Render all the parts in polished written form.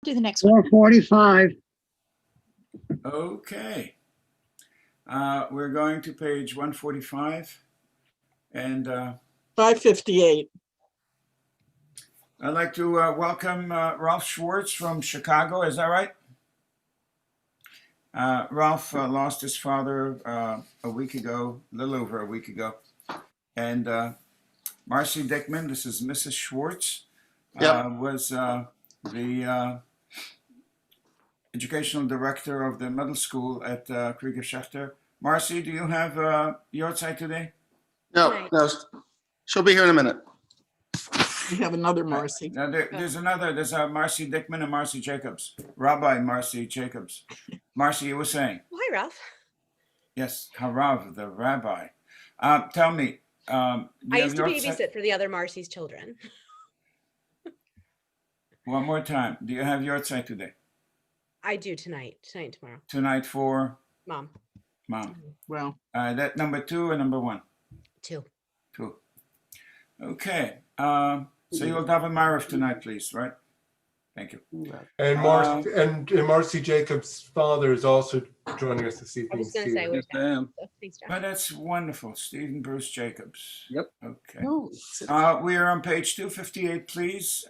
do the next one. 445. Okay. We're going to page 145. And 558. I'd like to welcome Ralph Schwartz from Chicago. Is that right? Ralph lost his father a week ago, a little over a week ago. And Marcy Dickman, this is Mrs. Schwartz, was the educational director of the middle school at Krieger Schechter. Marcy, do you have your side today? No, she'll be here in a minute. We have another Marcy. Now there's a Marcy Dickman and Marcy Jacobs. Rabbi Marcy Jacobs. Marcy, you were saying? Hi, Ralph. Yes, Harav, the rabbi. Tell me. I used to babysit for the other Marcy's children. One more time. Do you have your side today? I do tonight and tomorrow. Tonight for? Mom. Well, that number 2 or number 1? 2. 2. Okay. So you'll daven Maariv tonight, please, right? Thank you. And Marcy Jacobs' father is also joining us this evening. I was going to say, Yes, I am. thanks, Jeff. But that's wonderful. Stephen Bruce Jacobs. Yep. Okay. oh, We are on page 258, please.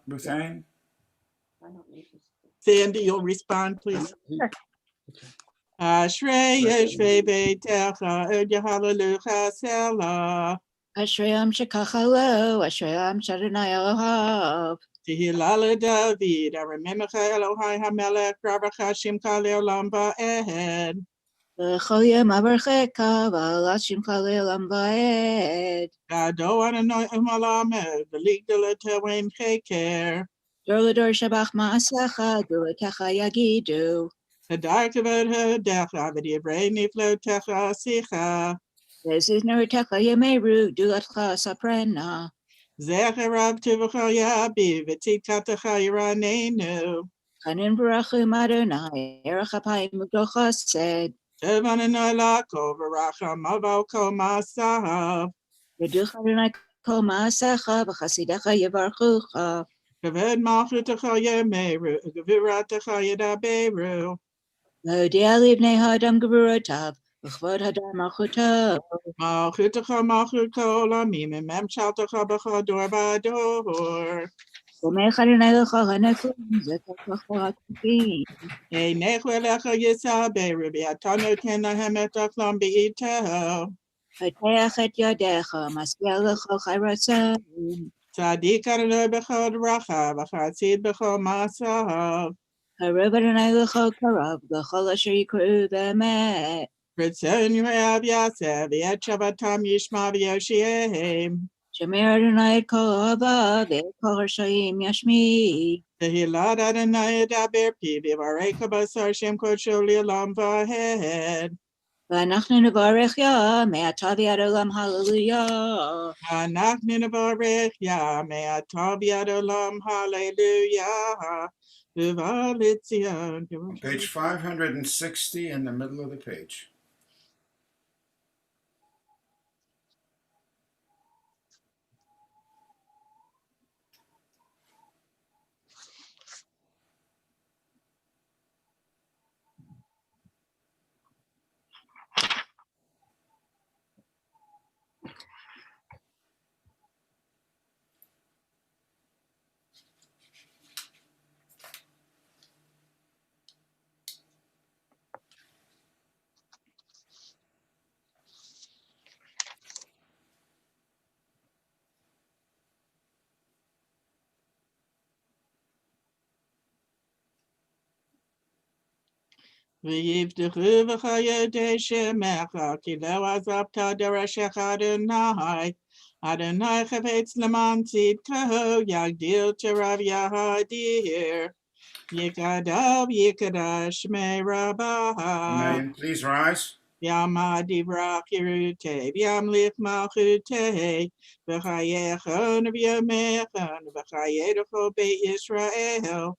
Ruth Ann. Sandy, you'll respond, please. Ashrei Yeshvei Beitecha Od Hallelujah Selah. Ashrayam shekachalo, Ashrayam Shadonai Elohav. Tehillah David, Aramemecha Elohai Hamelech, Rabacha Shimcha Leolam Va'ed. V'chol yom avarcheka, v'alat shimcha le'olam va'ed. Gado Adonai Umalamed, V'ligdala Tewen Cheker. Dor l'dor shabach ma'asecha, du'letecha yagidu. Hadark V'ed Hadecha, V'divrei Niflotecha Sicha. V'ziz nerutecha yemeru, du'letcha saprena. Zecharav Tivacha Yabi, V'tikatecha Yiranenu. Chanin v'rachum Adonai, erech apayim ugdol chesed. Tevananoi Lako, V'racham Avo Kol Masav. V'duch Adonai kol ma'asecha, v'chasidecha yevarchucha. Kaved Malchutecha Yemeru, Geviratecha Yedaberu. V'hodia livnei ha'adam gevurotav, v'chvod hadar malchuto. Malchutecha Malchut Kol Olamim, Mem Shaltecha B'chodor V'ador. V'mech Adonai l'chol ha'neflim, z'tachach v'ha'kufim. Einechu Elecha Yisaberu, V'atano Ten Lahem Et Achlam B'iteho. V'teach et yadecha, maskeh l'chol chayratzim. Tzadik Adonai B'chod Racha, V'chatzid B'chol Masav. Karev Adonai l'chol karav, l'chol asher yikre'u b'emet. Ritzon Yoav Yaseh, V'et Shavatam Yishma V'Yoshiahem. Shemer Adonai et kol ha'ava, ve'et kol harshaim yashmi. Tehillah Adonai Edaber Pi, V'varecha Basar Shem Kodsho Li'olam V'ahed. V'anachnu nevarech ya, me'ata v'ad olam hallelujah. Anachnu nevarech Ya, Me'atav Yad Olam Hallelujah. V'valitzion. Page 560 in the middle of the page. V'yivtechu v'chayodei shemecha, ki lo azabta derashecha Adonai. Adonai chavetz leman tzidko, yagdil terav yahadir. Yikadav yikadash me rabah. Amen. Please rise. Yama divra kirute, yamlich malchute, v'chayechon v'yamechon, v'chayedecho be Yisrael.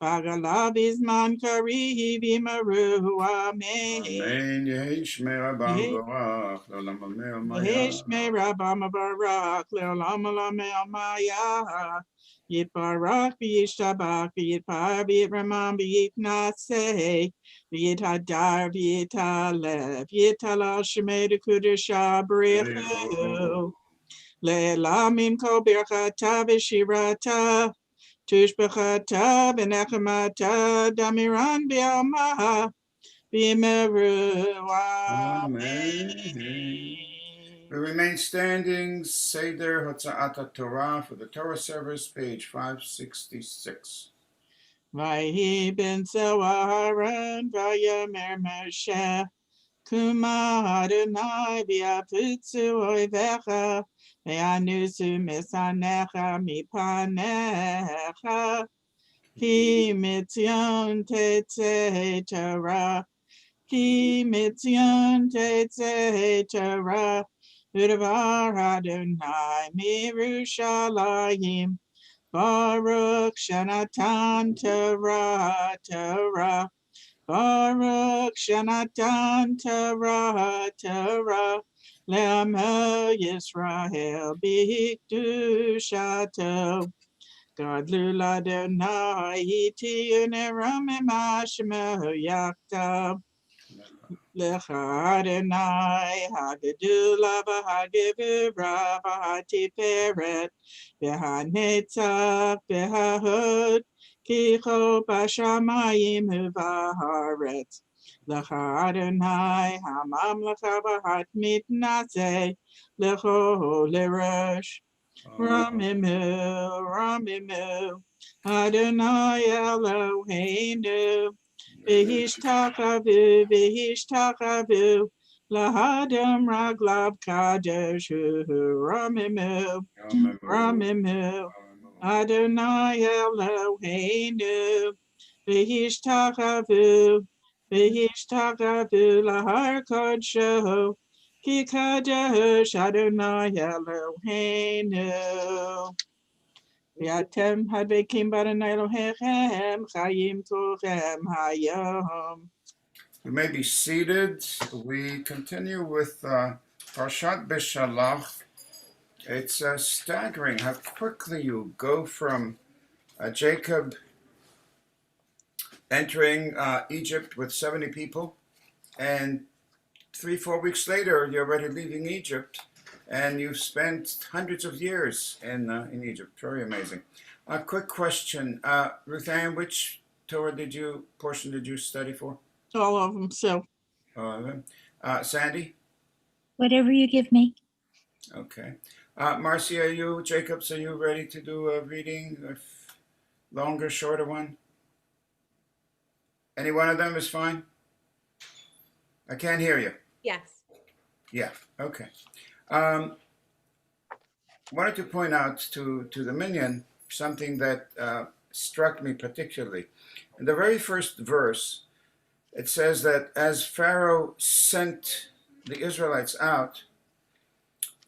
Pagala Bisman Kari Vimaru Amen. Amen. Yehi Shmei Rabam Barach, L'olam Amel Maya. Yeshme Rabam Barak, Leolamala Maya. Yit Barak, Yit Shabak, Yit Par, Yit Ramam, Yit Nase, Yit Hadar, Yit Alev, Yit Halal Shemed Kudusha Brechu. Le'lamim Ko Birchata V'Shirata, Tushbechata V'Nechemata, Damiran B'Yamaha, B'Meru Amen. We remain standing. Seder Hotza'at Torah for the Torah service, page 566. Vayhi ben Zawaran Vayamer Moshe Kuma Adonai V'Yafutzu Oivecha V'Yanusu Misanecha Mipanecha Ki Mitzion Tetze Torah Ki Mitzion Tetze Torah Udavar Adonai Mirushalayim Baruch Shanatan Torah Torah Baruch Shanatan Torah Torah Le'amo Yisrael B'Kdushato Gadlu L'Adonai Iti Uneramim Hashemo Yaktav Lecha Adonai Hagedula V'Hagevura V'Hatiferet V'Hanetzach V'Hahod Kicho B'Shamayim V'Haaretz Lecha Adonai Hamamlecha V'Hatmitnaseh Lecho L'Rosh Ramimu Ramimu Adonai Eloheinu V'hishtakavu, v'hishtakavu, lahadam raglav kadeshu, ramimu, ramimu, Adonai Eloheinu, v'hishtakavu, v'hishtakavu, lahar kodsho, ki kadesh Adonai Eloheinu. V'atem hadvekim b'Adonai Elohechem, chayim tochem hayom. You may be seated. We continue with Parshat Beshalach. It's staggering how quickly you go from Jacob entering Egypt with 70 people, and 3-4 weeks later, you're already leaving Egypt, and you've spent hundreds of years in Egypt. Very amazing. A quick question, Ruth Ann, which Torah portion did you study for? All of them, so. Sandy? Whatever you give me. Okay. Marcy, Jacobs, are you ready to do a reading? A longer, shorter one? Any one of them is fine? I can't hear you. Yes. Yeah, okay. Wanted to point out to the Minhah something that struck me particularly. In the very first verse, it says that as Pharaoh sent the Israelites out,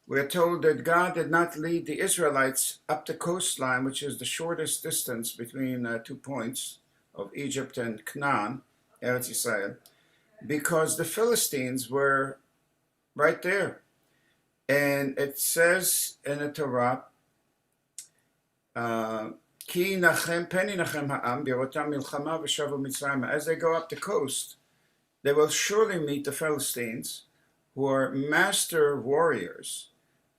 we are told that God did not lead the Israelites up the coastline, which is the shortest distance between 2 points of Egypt and Canaan, Eretz Yisrael, because the Philistines were right there. And it says in the Torah, Ki nachem peni nachem ha'am birotam milchama v'shavu Mitzrayim. As they go up the coast, they will surely meet the Philistines, who are master warriors.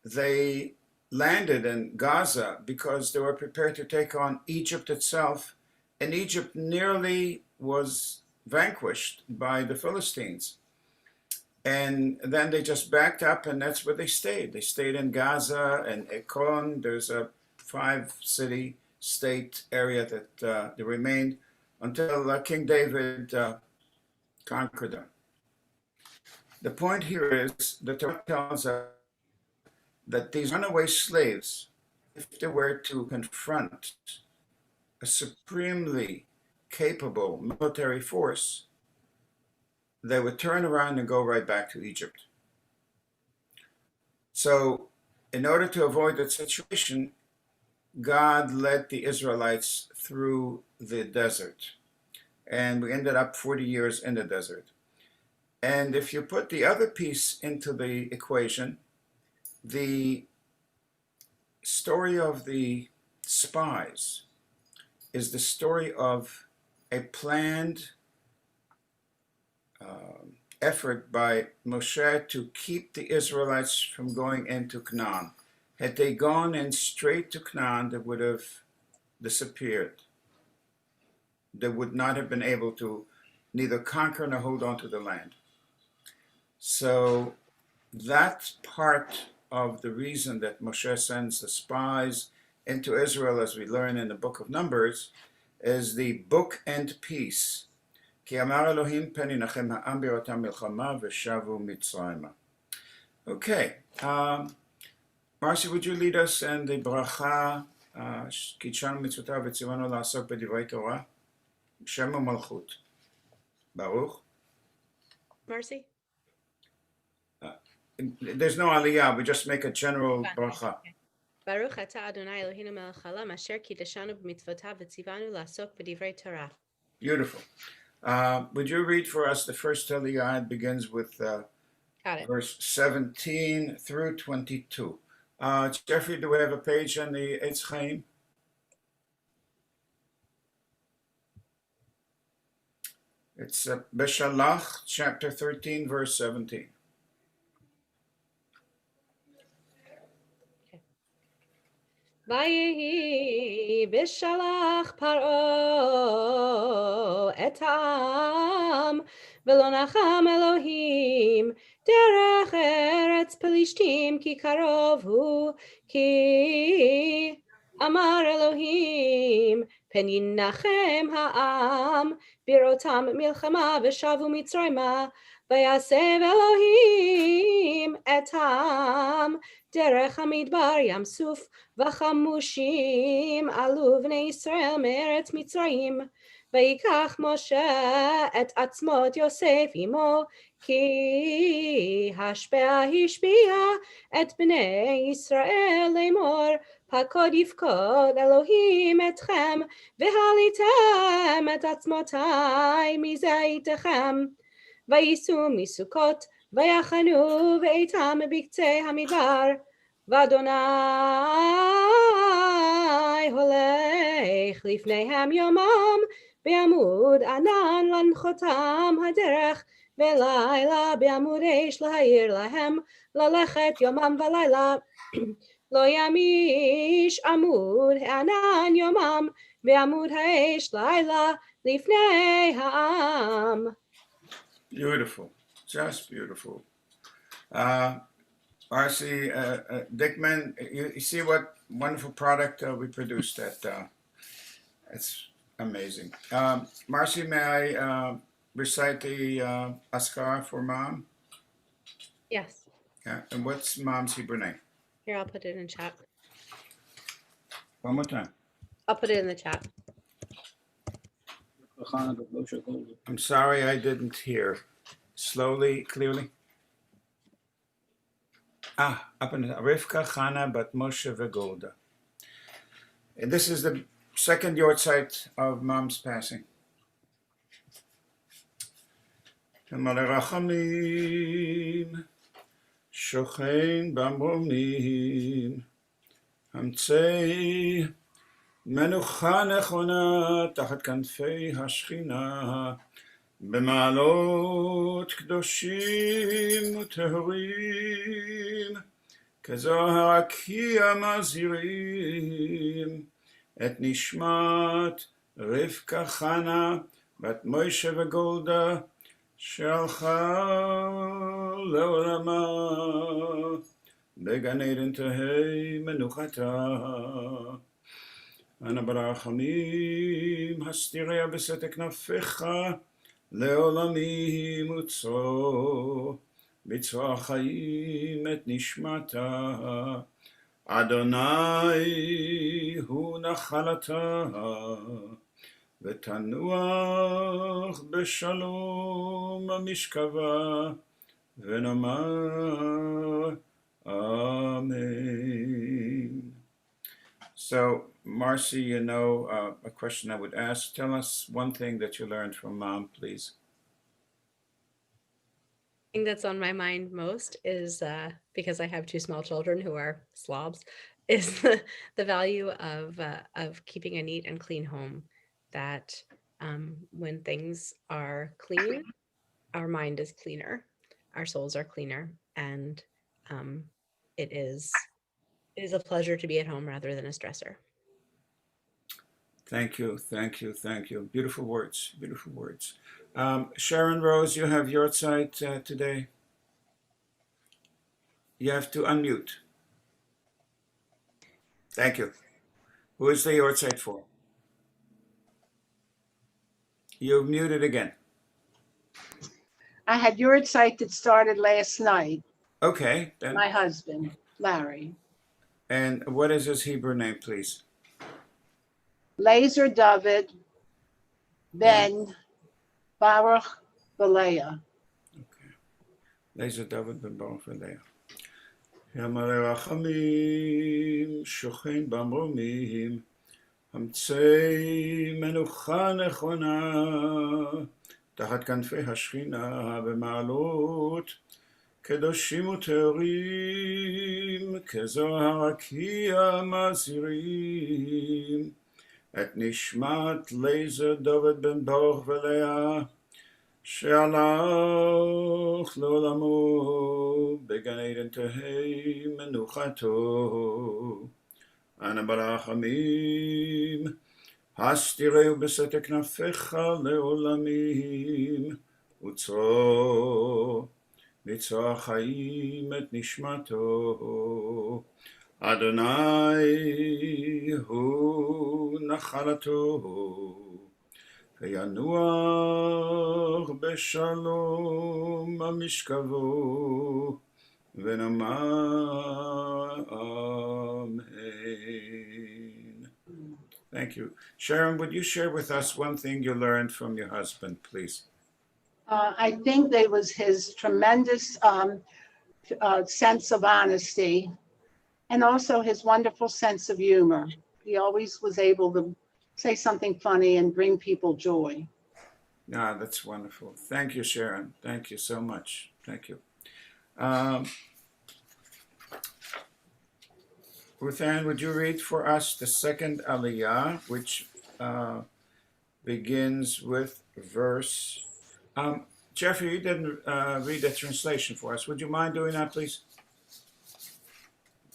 They landed in Gaza because they were prepared to take on Egypt itself, and Egypt nearly was vanquished by the Philistines. And then they just backed up, and that's where they stayed. They stayed in Gaza and Ekron. There's a 5-city state area that they remained until King David conquered them. The point here is the Torah tells us that these runaway slaves, if they were to confront a supremely capable military force, they would turn around and go right back to Egypt. So, in order to avoid that situation, God led the Israelites through the desert. And we ended up 40 years in the desert. And if you put the other piece into the equation, the story of the spies is the story of a planned effort by Moshe to keep the Israelites from going into Canaan. Had they gone in straight to Canaan, they would have disappeared. They would not have been able to neither conquer nor hold on to the land. So that's part of the reason that Moshe sends the spies into Israel, as we learn in the book of Numbers, is the book and peace. Okay, Marcy, would you lead us in the bracha, קידשנו מצוותיו וציוונו לעסוק בדברי תורה, שם ומלכות. Baruch. Marcy? There's no aliyah, we just make a general bracha. Baruch atah Adonai Eloheinu melech haolam asher kiddeshanu b'mitzvotav v'tzivanu la'asok b'divrei Torah. Beautiful. Would you read for us the first aliyah? It begins with verse 17 through 22. Jeffrey, do we have a page on the Eitz Chaim? It's Beshalach, chapter 13, verse 17. Vayehi bishalach paro et ha'am velo nacham Elohim derech eretz pelishtim ki karov hu ki amar Elohim pen yinnachem ha'am birotam milchama v'shavu mitzrayma vayasev Elohim et ha'am derech hamidbar yamsuf v'chamushim alu v'nei Yisrael me'eretz Mitzrayim v'yikach Moshe et atzmot Yosef imo ki hashpea hishpia et b'nei Yisrael lemor pakod yifkod Elohim etchem v'halitem et atzmotai mizaitechem v'yisu misukot v'yachanu v'eitam b'ktzei hamidbar V'Adonai holech lifneihem yomam be'amud anan lanchotam haderech ve'layla be'amud eish lahayir lahem lalechet yomam v'layla lo yamish amud anan yomam be'amud ha'eish layla lifnei ha'am. Beautiful, just beautiful. Marcy, Dickman, you see what wonderful product we produced. That it's amazing. Marcy, may I recite the Askar for Mom? Yes. Yeah, and what's Mom's Hebrew name? Here, I'll put it in chat. One more time. I'll put it in the chat. I'm sorry I didn't hear. Slowly, clearly. Up in Rivka, Chana, Bat Moshe, Vegolda. And this is the second yortzeit of Mom's passing. Rachamim, Shochein Bamromim, Hamtzei, Menucha Nechona, Tachat Kanfei Hashchina, במעלות קדושים וטהורים, כזוהר הקיע מזהירים את נשמת רבקה חנה בת מוישה וגולדה שהלכה לעולמה בגן עדן תהי מנוחתה. אנא ברחמים הסתיריה בסתר כנפיך לעולמי מוצאו בצבא החיים את נשמתה אדוני הוא נחלתה ותנוח בשלום המשכבה ונאמר Amen. So Marcy, a question I would ask. Tell us one thing that you learned from Mom, please. Thing that's on my mind most is because I have two small children who are slobs, is the value of keeping a neat and clean home. That when things are clean, our mind is cleaner, our souls are cleaner, and it is a pleasure to be at home rather than a stressor. Thank you, thank you, thank you. Beautiful words, beautiful words. Sharon Rose, you have your side today. You have to unmute. Thank you. Who is the your side for? You're muted again. I had your site that started last night. Okay, then. My husband, Larry. And what is his Hebrew name, please? Laser David Ben Baruch Balea. Okay. Laser David Ben Baruch Balea. ימלא רחמים, שוכן במרומים, המציא מנוחה נכונה, תחת כנפי השכינה במעלות, קדושים וטהורים, כזוהר רקיע מזהירים, את נשמת לייזר דוד בן ברוך ולאה, שהלך לעולמו בגן עדן תהי מנוחתו. אנא ברחמים, הסתירהו בסתר כנפיך לעולמים, וצרו מצרור החיים את נשמתו. אדוני הוא נחלתו. וינוח בשלום המשכבו, ונאמר Amen. Thank you. Sharon, would you share with us one thing you learned from your husband, please? I think there was his tremendous sense of honesty and also his wonderful sense of humor. He always was able to say something funny and bring people joy. Ah, that's wonderful. Thank you, Sharon. Thank you so much. Thank you. Ruth Ann, would you read for us the second Aliyah, which begins with verse... Jeffrey, you didn't read the translation for us. Would you mind doing that, please?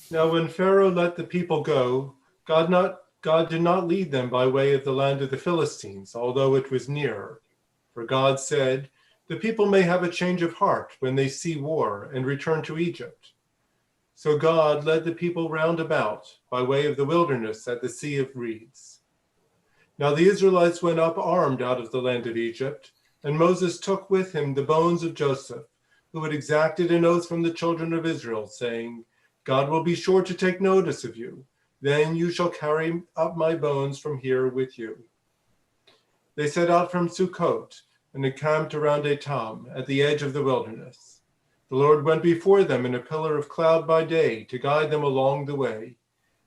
Now, when Pharaoh let the people go, God did not lead them by way of the land of the Philistines, although it was nearer. For God said, the people may have a change of heart when they see war and return to Egypt. So God led the people round about by way of the wilderness at the Sea of Reeds. Now the Israelites went up armed out of the land of Egypt, and Moses took with him the bones of Joseph, who had exacted an oath from the children of Israel, saying, God will be sure to take notice of you. Then you shall carry up my bones from here with you. They set out from Sukkot and encamped around Etam at the edge of the wilderness. The Lord went before them in a pillar of cloud by day to guide them along the way,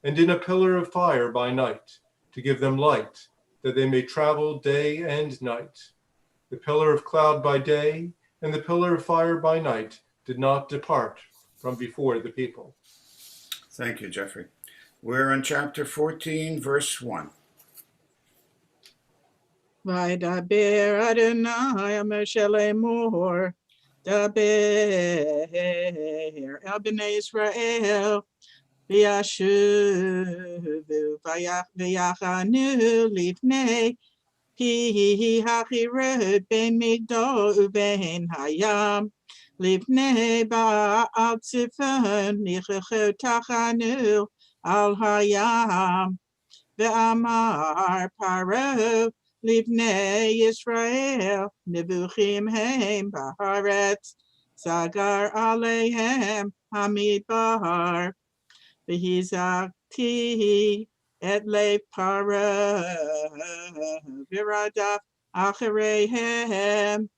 and in a pillar of fire by night to give them light, that they may travel day and night. The pillar of cloud by day and the pillar of fire by night did not depart from before the people. Thank you, Jeffrey. We're in chapter 14, verse 1. Vaydaber Adonai Moshe lemor, daber el bnei Israel, v'yashuvu v'yachanu lifnei pi hachirot ben migdol uben hayam, lifnei ba'al tzifon nichachot tachanu al hayam, ve'amar paro Livnei Yisrael, Nebuchim Heim Baharetz, Sagar Alehem Hamidbar, V'hizakti et lev para, V'radaf achareihem,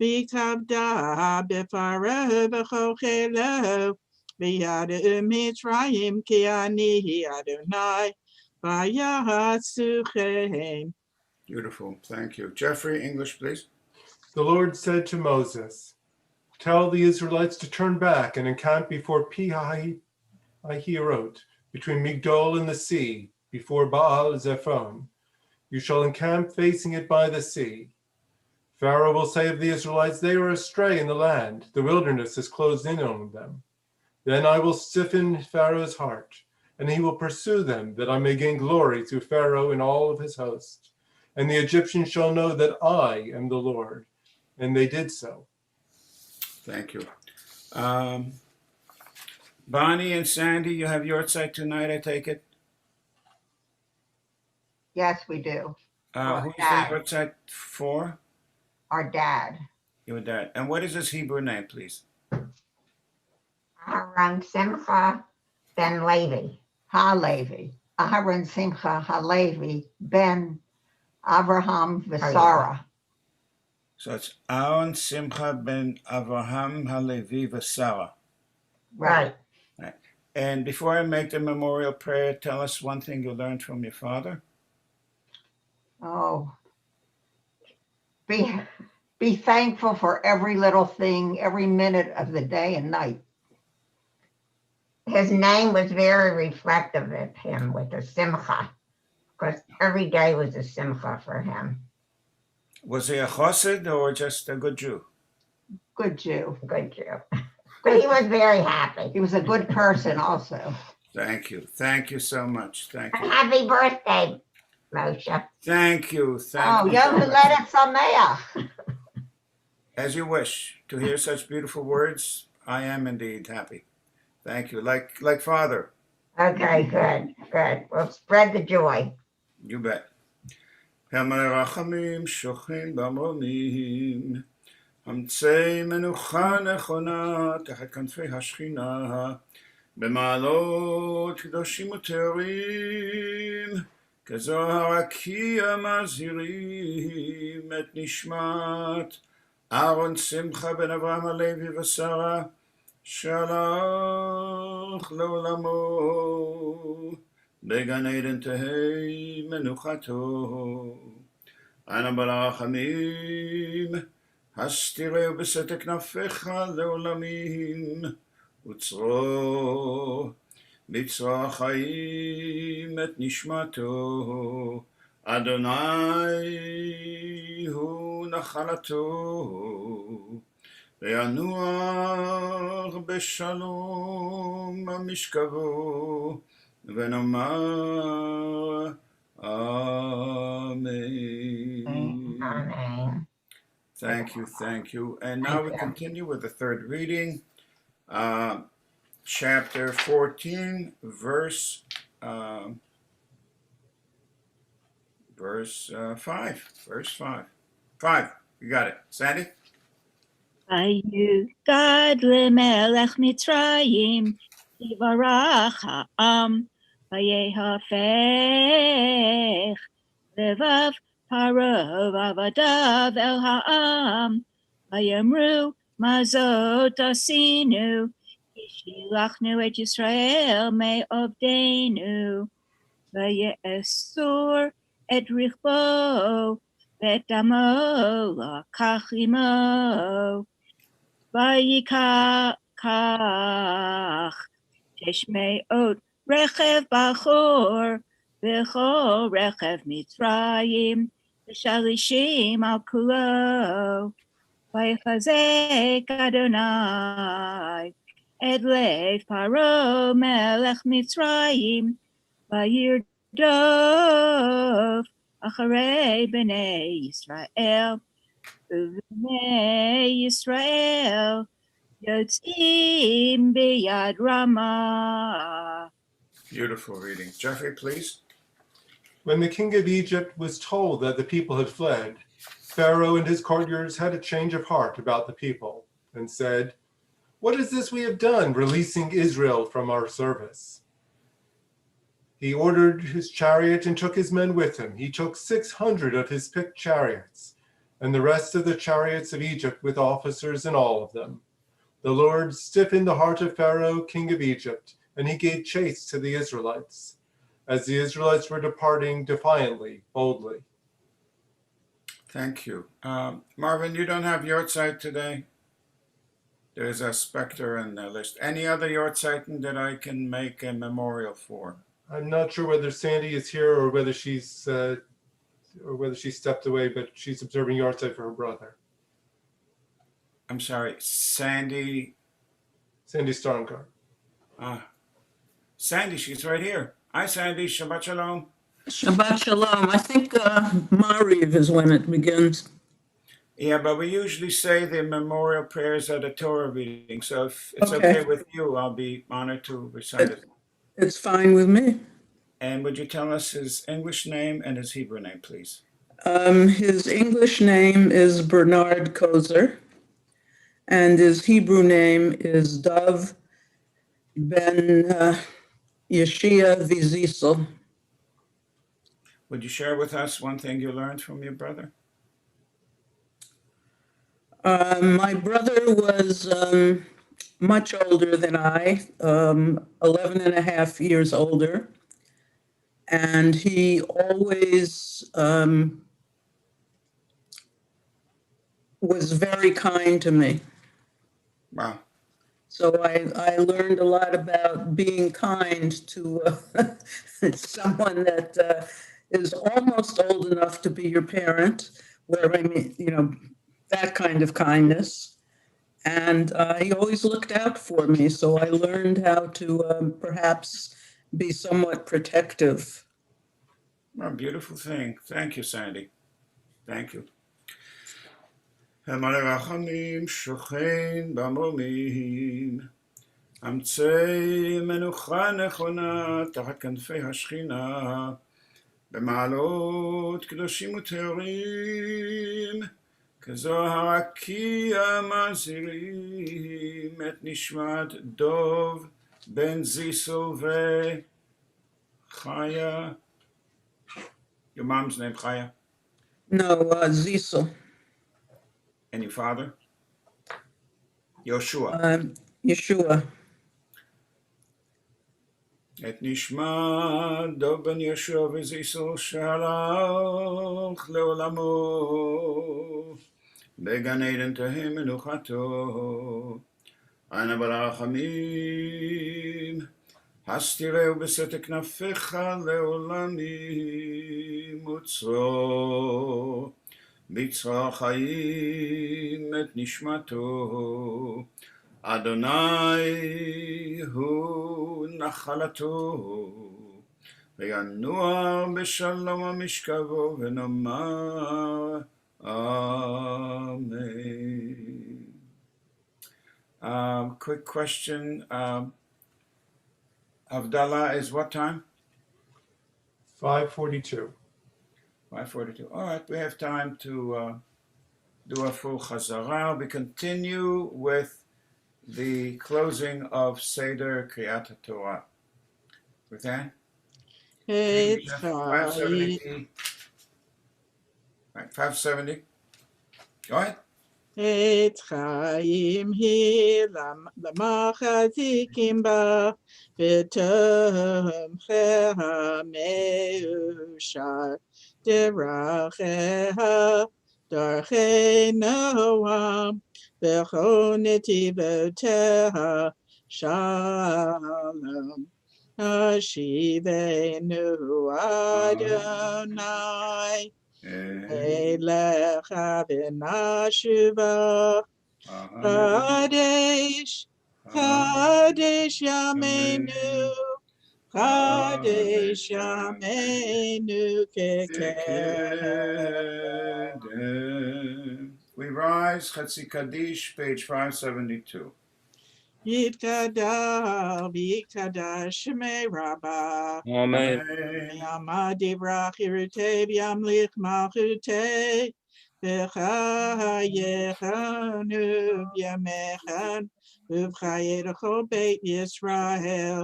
V'kavda b'faro v'chochelo, V'yadu Mitzrayim ki ani Adonai, ויעשו כן. Beautiful. Thank you. Jeffrey, English, please. The Lord said to Moses, "Tell the Israelites to turn back and encamp before Pi-Hahirot, between Migdol and the sea, before Baal-Zephon. You shall encamp facing it by the sea. Pharaoh will say of the Israelites, they are astray in the land. The wilderness has closed in on them. Then I will stiffen Pharaoh's heart, and he will pursue them, that I may gain glory through Pharaoh and all of his host. And the Egyptians shall know that I am the Lord." And they did so. Thank you. Bonnie and Sandy, you have your side tonight, I take it? Yes, we do. Who's the Dad. your side for? Our dad. Your dad. And what is his Hebrew name, please? Aharon Simcha ben Levi. Ha-Levi. Aharon Simcha Ha-Levi ben Abraham Visara. So it's Aaron Simcha ben Avraham Halevi Vasara. Right. Right. And before I make the memorial prayer, tell us one thing you learned from your father. Oh. Be thankful for every little thing, every minute of the day and night. His name was very reflective of him with a simcha, because every day was a simcha for him. Was he a chassid or just a good Jew? Good Jew. Good Jew. But he was very happy. He was a good person also. Thank you. Thank you so much. Thank you. Happy birthday, Moshe. Thank you. Thank you. Yom Haledet Sameach. As you wish. To hear such beautiful words, I am indeed happy. Thank you. Like Father. Okay, good. Well, spread the joy. You bet. המרחמים שוכן במרומים, אמצי מנוחה נכונה תחת כנפי השכינה, במעלות קדושים וטהורים, כזוהר הרקיע מזהירים את נשמת אהרון שמחה בן אברהם הלוי ושרה, שהלך לעולמו. בגן עדן תהי מנוחתו. אנא ברחמים, הסתירהו בסתר כנפיך לעולמים, וצרו בצרור החיים את נשמתו. אדוני הוא נחלתו, וינוח בשלום המשכבו. ונאמר Amen. Amen. Thank you. And now we continue with the third reading, chapter 14, verse 5. Verse 5. You got it. Sandy? ויוגד למלך מצרים, יברך העם, ויהפך לבב פרעה ועבדיו אל העם, ויאמרו מה זאת עשינו, כי שילחנו את ישראל מעובדנו, ויאסור את רכבו ואת דמו לקח עמו, ויקח 600 רכב בחור, וכל רכב מצרים, ושלישים על כולו, ויחזק אדוני את לב פרעה מלך מצרים, וירדוף אחרי בני ישראל, ובני ישראל יוצאים ביד רמה. Beautiful reading. Jeffrey, please. When the king of Egypt was told that the people had fled, Pharaoh and his courtiers had a change of heart about the people and said, "What is this we have done, releasing Israel from our service?" He ordered his chariot and took his men with him. He took 600 of his picked chariots and the rest of the chariots of Egypt with officers in all of them. The Lord stiffened the heart of Pharaoh, king of Egypt, and he gave chase to the Israelites. as the Israelites were departing defiantly, boldly. Thank you. Marvin, you don't have Yortzeit today? There's a specter in the list. Any other Yortzeiten that I can make a memorial for? I'm not sure whether Sandy is here or whether she stepped away, but she's observing Yahrzeit for her brother, I'm sorry, Sandy. Sandy Stormgar. Sandy, she's right here. Hi, Sandy. Shabbat Shalom. Shabbat Shalom. I think Mariv is when it begins. Yeah, but we usually say the memorial prayers at a Torah reading. So if it's okay with you, I'll be honored to recite it. It's fine with me. And would you tell us his English name and his Hebrew name, please? His English name is Bernard Kozer, and his Hebrew name is Dov Ben Yeshia Vizisel. Would you share with us one thing you learned from your brother? My brother was much older than I, 11 and a half years older. And he always was very kind to me. Wow. So I learned a lot about being kind to someone that is almost old enough to be your parent, where I mean, that kind of kindness. And he always looked out for me. So I learned how to perhaps be somewhat protective. A beautiful thing. Thank you, Sandy. Thank you. המלא רחמים שוכן במרומים, אמצי מנוחה נכונה תחת כנפי השכינה, במעלות קדושים וטהורים, כזוהר הקיע מזהירים את נשמת דוב בן זיסל וחיה. Your mom's name Chaya? No, Zisel. And your father? Yoshua. Yeshua. את נשמע דוב בן יהושע וזיסל שהלך לעולמו, בגן עדן תהא מנוחתו, אנא ברחמים, הסתירהו בסתר כנפיך לעולמים, וצרור בצרור חיים את נשמתו, אדוני הוא נחלתו, וינוע בשלום המשכבו, ונאמר amen. Quick question. Havdalah is what time? 5:42. 5:42. All right, we have time to do a full chazara. We continue with the closing of Seder Kriyat Torah. With that? 570. Right, 570. Go ahead. את חיים היא למחזיקים בה, ותומכיה מאושר דרכיה, דרכי נועם, בכל נתיבותיה שלום. השיבנו אדוני אליך ונשובה, קדש, קדש ימינו, קדש ימינו כקדם. We rise, Chetzi Kaddish, page 572. יתגדל ויקדש שמי רבה. Amen. יעמד יברח ירטה וימליך מלכותה, וחייכנו בימיכם ובחיי לכל בית ישראל.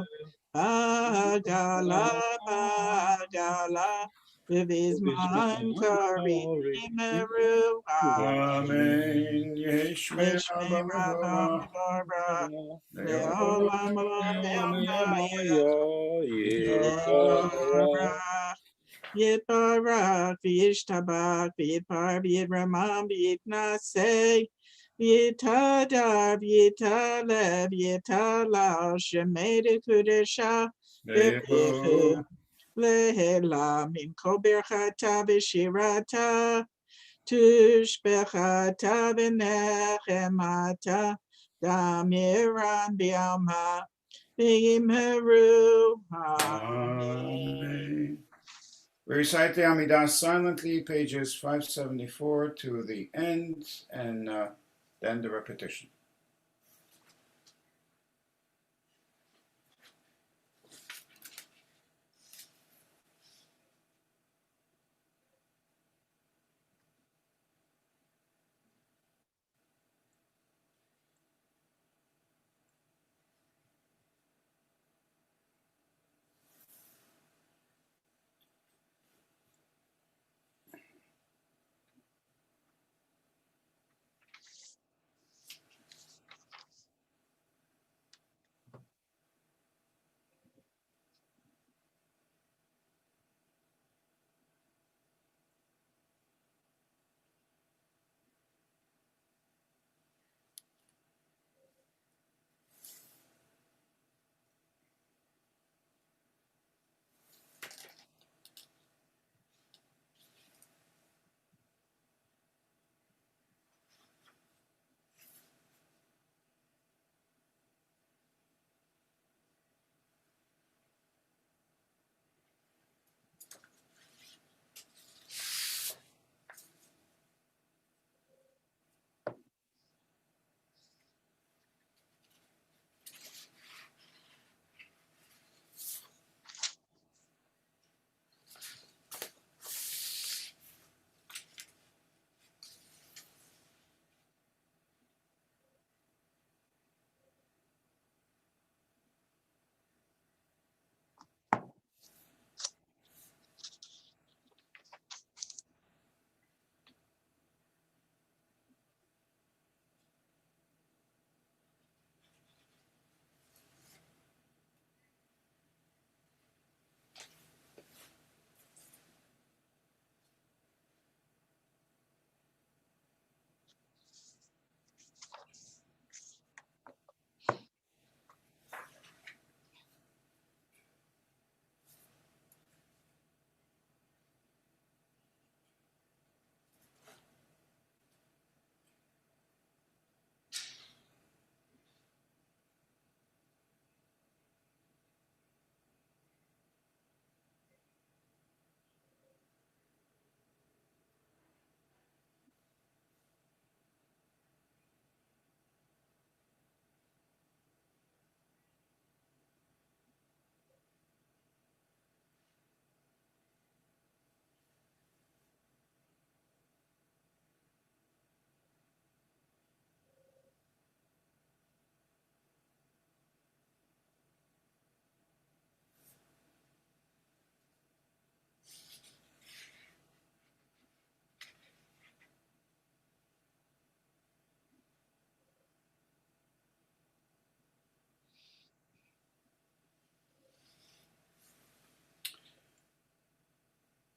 בגלה, בגלה, V'vizman karim meruach. Amen. Yeshme Yishmei Rabba Rabba. Mevorach. Le'olam Le'olam Olam Yitbarach. Yitbarach. Yitbarach v'yishtabach v'yitbar v'yitramam v'yitnaseh v'yitadar v'yitaleh v'yitalal shemei kudesha v'pichu le'elam im kol berchata v'shirata tushbechata v'nechemata damiran b'alma v'yimheru. Amen. We recite the Amidah silently, pages 574 to the end, and then the repetition.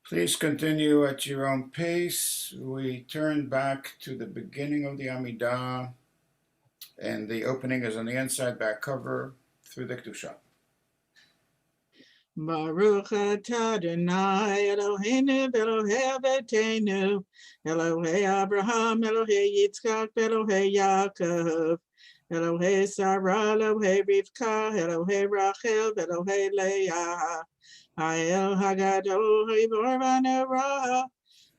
Please continue at your own pace. We turn back to the beginning of the Amidah, and the opening is on the inside back cover through the Kedusha. Baruch atah Adonai Eloheinu Elohei Avotenu Elohei Abraham Elohei Yitzchak Elohei Yaakov Elohei Sarah Elohei Rivka Elohei Rachel Elohei Leah Ha'el Hagadol Ha'ibor V'Nerah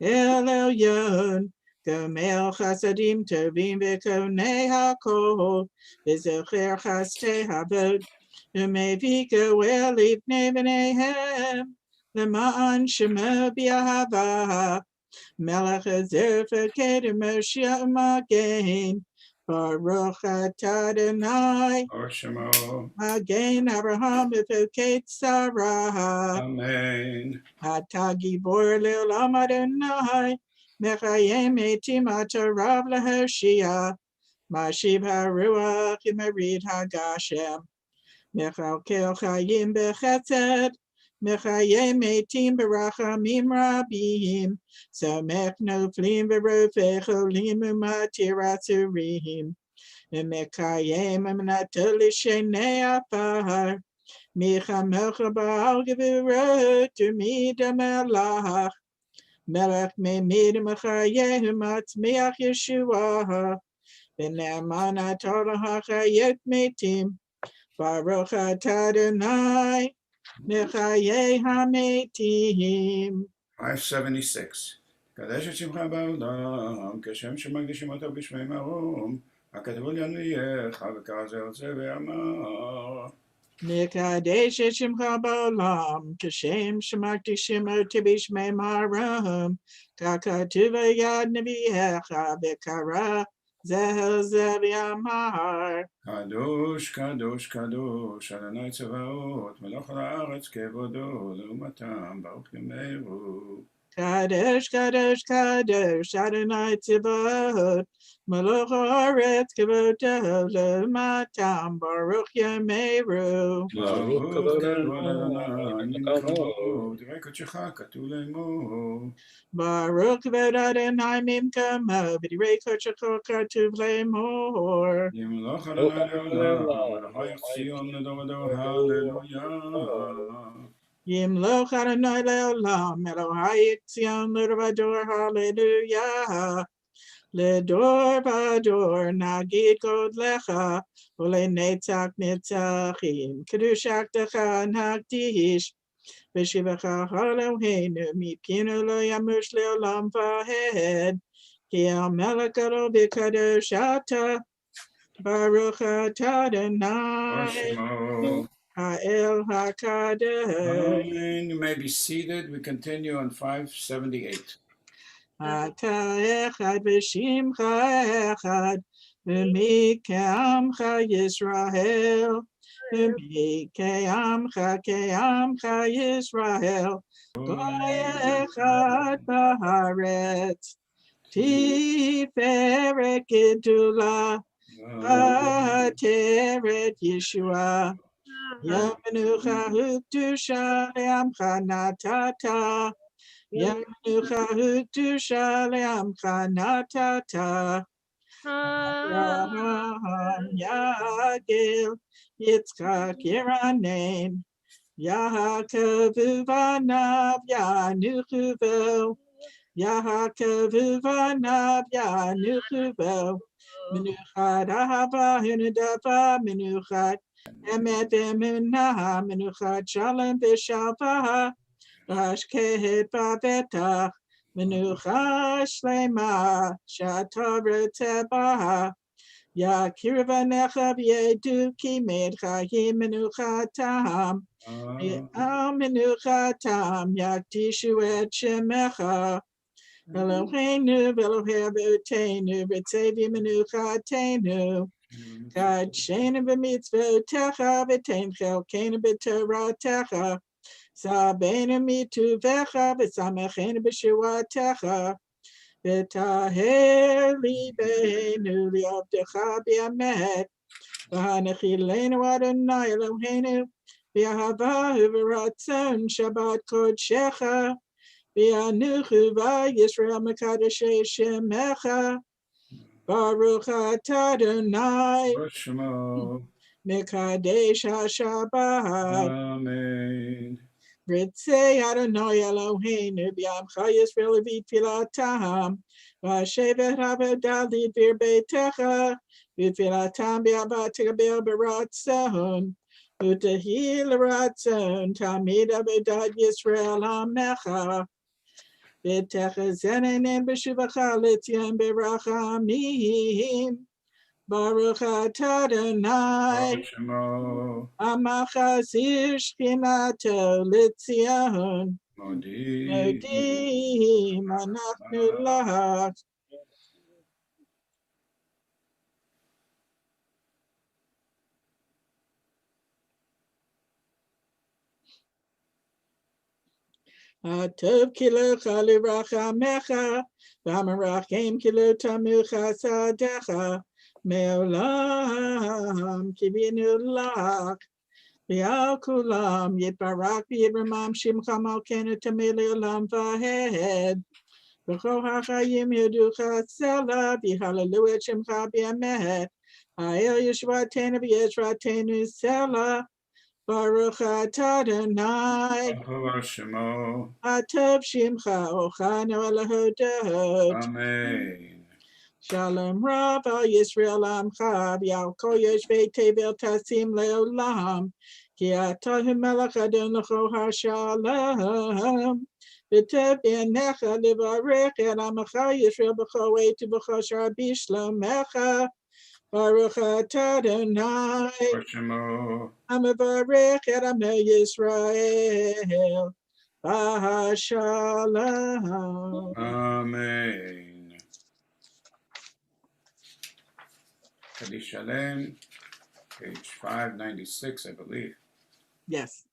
El Elyon Gomel Chasadim Tovim V'Konei HaKol V'Zocher Chastei Havot ומביא גואל לבני בניהם, למען שמו באהבה, מלך עזר פקד ומושיע מגן, Baruch atah Adonai, Or Shemo. Magen Abraham v'Pokei Sarah. Amen. Atah Gibor Le'olam Adonai, Mechayim Etim Atarav Lehoshia, Mashiv HaRuach Imerid HaGashem, Mechalkel Chayim Bechesed, Mechayim Etim Berachamim Rabim, Samech Noflim Berofei Cholim Umatir Asurim, Mekayim Emnato L'Shenei Afar, Michamelcha Baal Gevurot Umida Melach, Melech Memid Mechayehu Matzmiach Yeshua, V'ne'eman Torah HaChayot Metim, Baruch atah Adonai, Mechayeh HaMetim. 576. קדש את שמך בעולם, כשם שמקדישים אותו בשמי מרום, הכתבו לענייך, וקרא זה ארצה ואמר. Mekadesh et Shemcha ba'olam, Kashem shemakdishim oti b'shmei marom, Kakatuv yad nevi'echa, V'kara zeh zeh v'yamar. קדוש, קדוש, קדוש, אדוני צבאות, מלוך על הארץ כבודו, לעומתם, ברוך ימירו. Kadosh, Kadosh, Kadosh, Adonai Tzivot, Melech Haaretz Kavoto, L'matam, Baruch Yameru. ברוך כבוד אדוני ממקומו, דברי קודשך כתוב לאמור. Baruch Kavod Adonai Mimkamo, V'direi Kodesh Katuv Lemor. ימלוך אדוני לעולם, ולחייך ציון לדור ודור, הללויה. Yimloch Adonai Le'olam, Elohai Tzion L'Vador, Hallelujah. L'dor v'ador nagid godlecha, u'lenetzach netzachim. Kedushak decha nagdish, v'shivacha Eloheinu, mipinu lo yamush le'olam v'ahed, ki al-melech gadol v'kadosh ata, Baruch atah Adonai, Shemo. ha'el hakadosh. Amen. You may be seated. We continue on 578. Ata echad v'shimcha echad, v'mi ke'amcha Yisrael, v'mi ke'amcha Yisrael, goy echad b'haaretz, tiferet gedula, v'ateret Yeshua, yom menucha u'kedusha le'amcha natata, Yom menucha u'kedusha le'amcha natata. Abraham Yagil Yitzchak Yeranen Yaakov uvanav Yanuchuvo Yaakov uvanav Yanuchuvo Menuchat ahava hunadava menuchat emet emunah menuchat shalom v'shalva Ashkehet ba'vetach, menucha shlema, shataret tebaha, yakir v'necha v'yedu ki med chayim menuchatam, v'al menuchatam yakdishu et shemecha, Eloheinu v'Elohei avotenu v'tzevi menuchatenu, kadshenu b'mitzvotecha v'tein chelkenu b'toratecha, Sabenu mituvecha v'samechenu b'shuatecha v'taher libeinu li'avdecha b'amet v'hanechilenu Adonai Eloheinu v'ahava v'ratzon Shabbat kodshecha v'anuchu v'Yisrael mekadeshei shemecha Baruch atah Adonai Shemo. mekadesh haShabbat. Amen. Ritzei Adonai Eloheinu b'yamcha Yisrael v'tfilatam v'ashevet avodah lidbir beitecha v'tfilatam b'avat tekabel b'ratzon u'tehi l'ratzon tamid avodat Yisrael hamecha v'techazenen b'shuvacha l'tzion b'rachamim Baruch atah Adonai Shemo. Amachazir Shchinato Litzion Modim. Modim Anachnu Lach. הטוב כי לך לרחמך, והמרחם כי לא תמוך חסדיך, מעולם קיווינו לך. ועל כולם יתברך ויתרומם שמך מלכנו תמיד לעולם ועד. בכל החיים יודוך סלע, ויהללו את שמך באמת. האל ישועתנו וישועתנו סלע. ברוך אתה אדוני, ברוך שמו. הטוב שמך, אוחנו אל ההודות. אמן. שלום רב על ישראל עמך, ועל כל יושבי תבל תשים לעולם. כי אתה המלך אדון לכל השלום. וטוב בעיניך לברך את עמך ישראל בכל עת ובכל שעה בשלומך. ברוך אתה אדוני, ברוך שמו. המברך את עמי ישראל בשלום. Amen. Kaddish Shalem, page 596, I believe. Yes.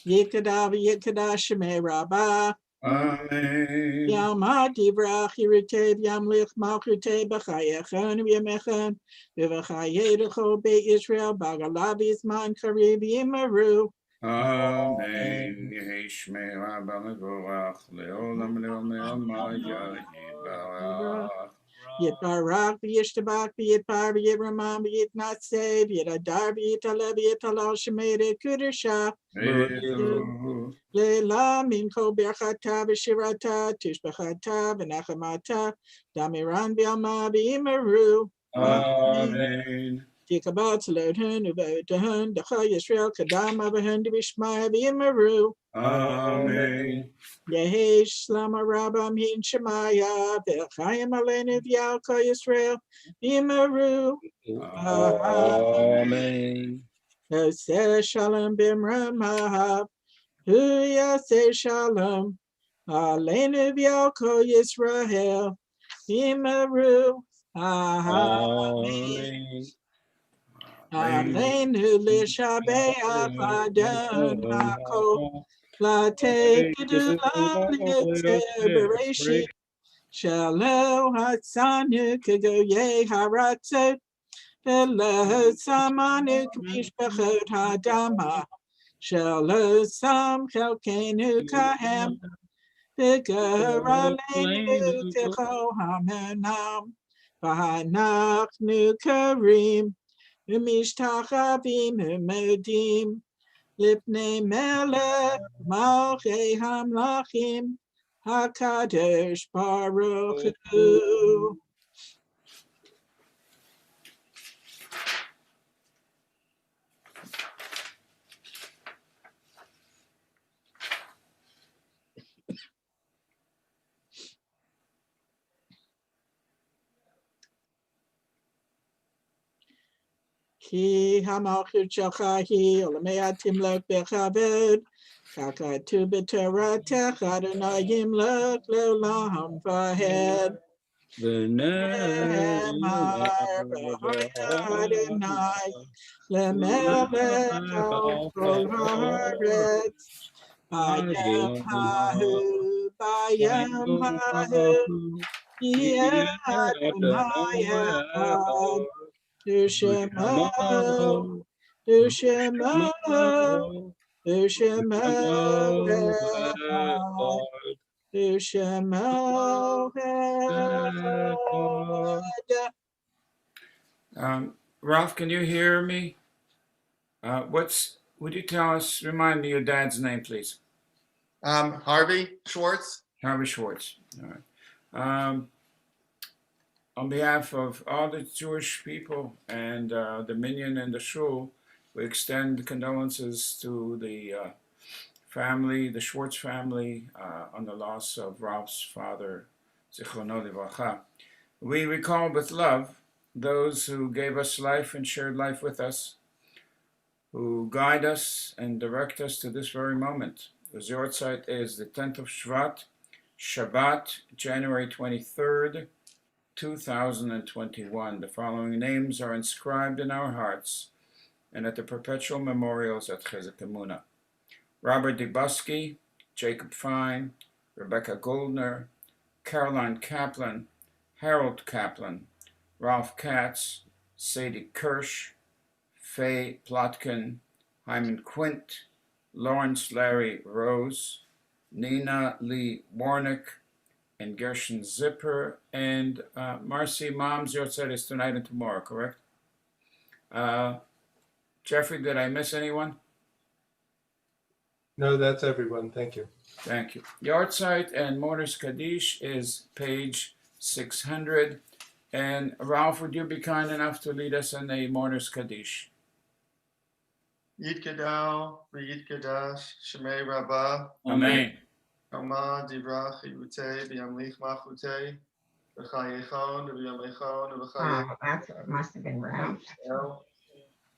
Yikada v'yikada shemei rabbah. Amen. Yalma divrach yiritev yamlich malchute b'chayechon v'yamechon v'v'chayedecho be Israel bagalav yizman karev yimaru. Amen. Yehi shmei Rabba mevorach leolam leolam maya yibarach. Yitbarak v'yishtabak v'yitbar v'yitramam v'yitnatseh v'yitadar v'yitaleh v'yitalal shemei kudusha. Ve'ezu. Leila min kol berchata v'shirata tishbachata v'nachamata damiran v'alma v'imaru. Amen. Tikabot salodhun uve'utahun dacha Yisrael kadam avahun d'bishmaya v'imaru. Amen. Yehi shlama rabam hin shemaya v'chayim aleinu v'yal kol Yisrael v'imaru. Amen. Oseh shalom b'mramav. Hu yaseh shalom, aleinu v'al kol Yisrael, v'imaru, amen. Aleinu l'shabeach Adonai kol, latei gedulah liyotzeh bereshit, shelo hatzanu kegoyei haratzot, v'lo samanu k'mishpachot ha'adama. Shelo sam chelkenu kahem, v'garalenu tichol hamenam, v'hanachnu karim, v'mishtachavim u'modim, lipnei melech malchei hamlachim, hakadosh baruch hu. Ki hamalchut shelcha hi olamei timlok bechavod, kakatu b'toratecha Adonai yimlok leolam vahed. Emar b'hoya Adonai lemelech al kol haaretz. Bayam hahu, yeh Adonai echad. Ushemo, Ushemo, Ushemo echad. Ushemo echad. Ralph, can you hear me? Would you tell us, remind me your dad's name, please? Harvey Schwartz. Harvey Schwartz. All right. On behalf of all the Jewish people and the Minyan and the Shul, we extend condolences to the family, the Schwartz family, on the loss of Ralph's father, Zichrono Livracha. We recall with love those who gave us life and shared life with us, who guide us and direct us to this very moment. The Yortzeit is the 10th of Shvat, Shabbat, January 23rd, 2021. The following names are inscribed in our hearts and at the perpetual memorials at Chizuk Amuno: Robert Dubusky, Jacob Fine, Rebecca Goldner, Caroline Kaplan, Harold Kaplan, Ralph Katz, Sadie Kirsch, Faye Plotkin, Hyman Quint, Lawrence Larry Rose, Nina Lee Warnick, and Gershon Zipper. And Marcy, Mom's Yotzet is tonight and tomorrow, correct? Jeffrey, did I miss anyone? No, that's everyone. Thank you. Thank you. Yahrzeit and Mourner's Kaddish is page 600. And Ralph, would you be kind enough to lead us in the Mourner's Kaddish? Yitgadal v'yitgadash Shemei Rabbah. Amen. Kama divrach yute b'yamlich machute v'chayechon v'yamechon v'chayechon That's what must have been Ralph.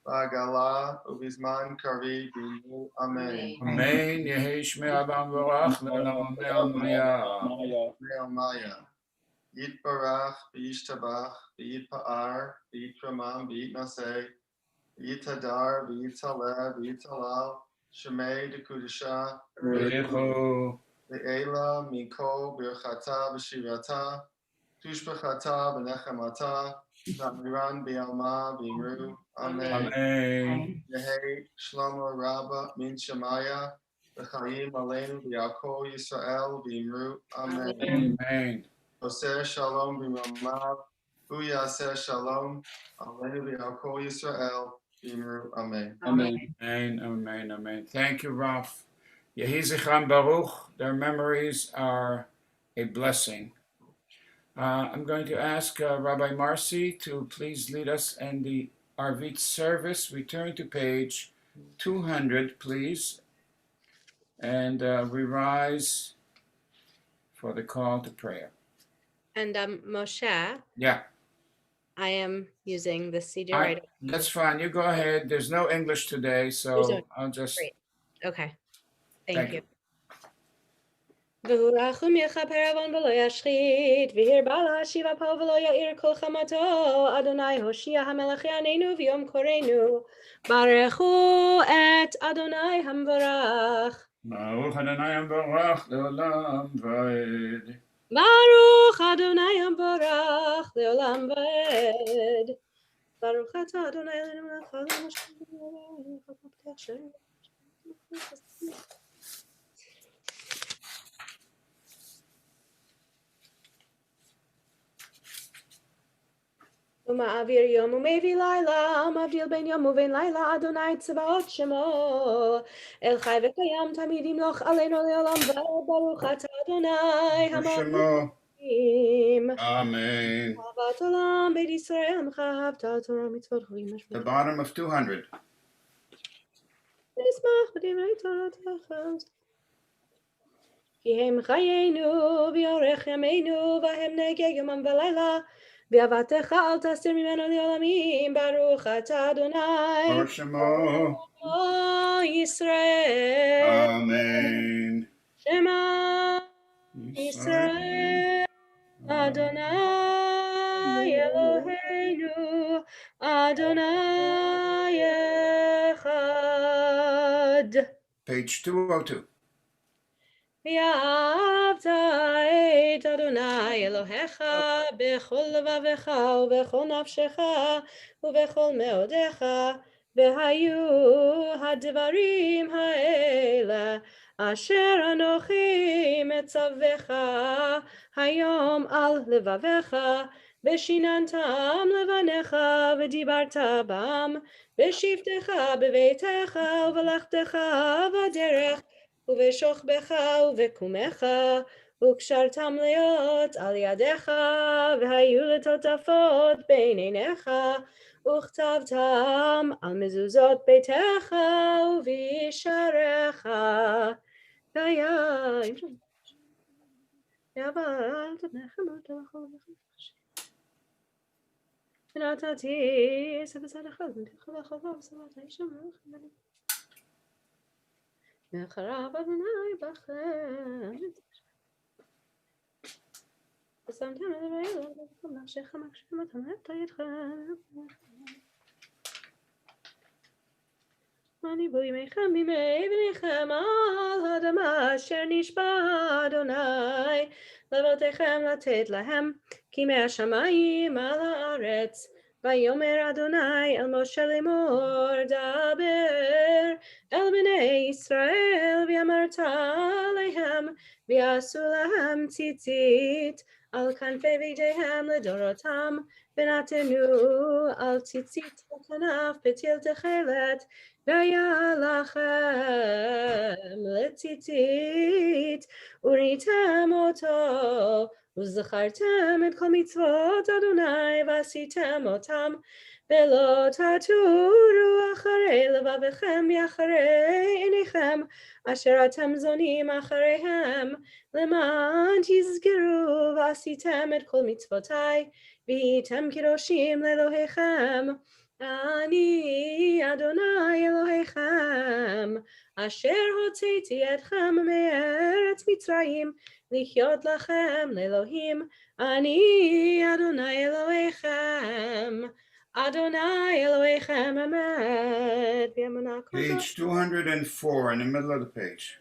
v'agala u'bizman kari b'yimu. Amen. Amen. Yehi Shmei Abam Vorach Le'olam Maya. Maya. Yitbarach v'yishtabach v'yitpa'ar v'yitramam v'yitnaseh v'yitadar v'yitaleh v'yitalal Shemei dekudisha Yehu. Ve'ela Miko Birchata B'Shirata Tushbechata B'Nechemata Namiran B'Alma B'Imru. Amen. Amen. Yehi Shlomo Rabba Min Shemaya V'Chaim Aleinu B'Yakov Yisrael B'Imru. Amen. Amen. Oseh Shalom B'Mamav Uyaseh Shalom Aleinu B'Yakov Yisrael B'Imru. Amen. Amen. Amen. Amen. Amen. Thank you, Ralph. Yehi Zichram Baruch. Their memories are a blessing. I'm going to ask Rabbi Marcy to please lead us in the Arvit service. We turn to page 200, please. And we rise for the call to prayer. And Moshe, Yeah, I am using the CD right. that's fine. You go ahead. There's no English today, There's so no- I'll just... Great. Okay. Thank Thank you. you. V'hurachum yechaper avon v'lo yashchit, v'hirbal ha'shiva po v'lo ya'ir kol chamato, Adonai Hoshia hamelech yaneinu v'yom korenu, barechu et Adonai hamvarach. Baruch Adonai Ambarach Leolam Vaed. Baruch Adonai hamvarach leolam v'ed. Baruch atah Adonai Eloheinu melech haolam asher ומעביר יום ומביא לילה, מבדיל בין יום ובין לילה, אדוני צבאות שמו. אל חי וקיים תמיד ימלוך עלינו לעולם ועד, ברוך אתה אדוני המלכים. Amen. אהבת עולם בית ישראל, עמך אהבת תורה מצוות חוקים The משפטים. bottom of 200. נשמח בדברי תורתך. כי הם חיינו ויארך ימינו, והם נגע יומם ולילה. ואהבתך אל תסתיר ממנו לעולמים, ברוך אתה אדוני Baruch Shemo. ישראל. Amen. שמע ישראל אדוני אלוהינו אדוני אחד. Page 202. ואהבת את אדוני אלוהיך בכל לבבך ובכל נפשך ובכל מאודיך, והיו הדברים האלה אשר אנוכי מצווך היום על לבביך, ושיננתם לבניך ודיברת בם בשבתך בביתך ובלכתך בדרך ובשוכבך ובקומך, וקשרתם להיות על ידיך, והיו לטוטפות בין עיניך, וכתבתם על מזוזות ביתך ובישעריך. ונתתי סבסד אחד ונתך לחובה וסבת האישה מלך מאחריו אדוני בכם. ושמתם את דברי אלוהים בכל נפשך מגשים אותם את ידכם. אני בו ימיכם בימי בניכם על האדמה אשר נשבע אדוני לאבותיכם לתת להם כימי השמיים על הארץ. ויאמר אדוני אל משה לאמור דבר אל בני ישראל ואמרת עליהם ויעשו להם ציצית על כנפי ביתיהם לדורותם ונתנו על ציצית הכנף פתיל תכלת והיה לכם לציצית וראיתם אותו וזכרתם את כל מצוות אדוני ועשיתם אותם ולא תטורו אחרי לבבכם ואחרי עיניכם אשר אתם זונים אחריהם למען תזכרו ועשיתם את כל מצוותי והייתם קדושים לאלוהיכם אני אדוני אלוהיכם אשר הוצאתי אתכם מארץ מצרים לחיות לכם לאלוהים אני אדוני אלוהיכם אדוני אלוהיכם אמת. Page 204 in the middle of the page.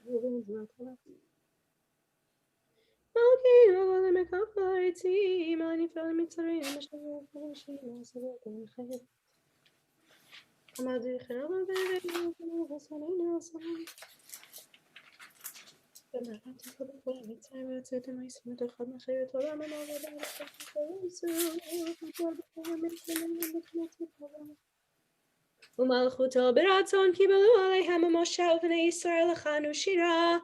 ומלכותו ברצון קיבלו עליהם משה ובני ישראל לחנו שירה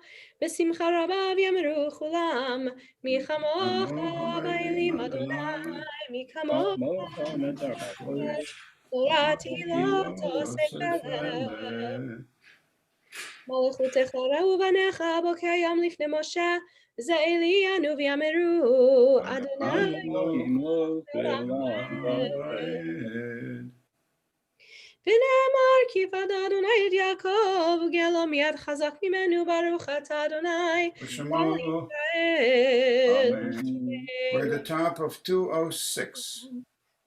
בשמחה רבה ויאמרו כולם מי כמוך באלים אדוני מי כמוך תורתי לא תוסף אליהם מלכותך ראו בניך בוקר יום לפני משה זה אלינו ויאמרו אדוני ונאמר כי פדה אדוני את יעקב וגאלו מיד חזק ממנו ברוך אתה אדוני We're at the top of 206.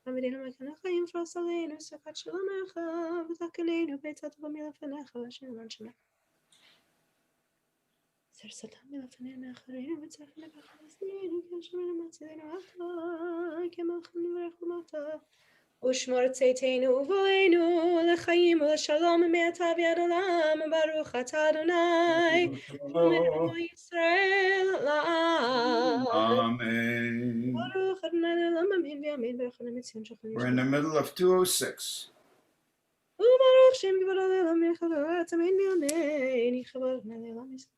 עמדנו מכנך יפרוס עלינו ספת שלומך ותקננו ביצת במלפניך ואשר למען שמך סרסתם מלפנינו אחרינו וצריכנו בחלסנינו כי אשרנו מצילנו אתה כמלכנו נברך ומתה ושמור צאתנו ובואנו לחיים ולשלום מעתה ועד עולם ברוך אתה אדוני עמנו ישראל לעד Amen. ברוך אדוני לעולם אמן ואמן ברוך אדוני מציון שכן We're in the middle of 206. וברוך שם כבוד לעולם מלכות אמן ואמן יכבוד אדוני לעולם ישראל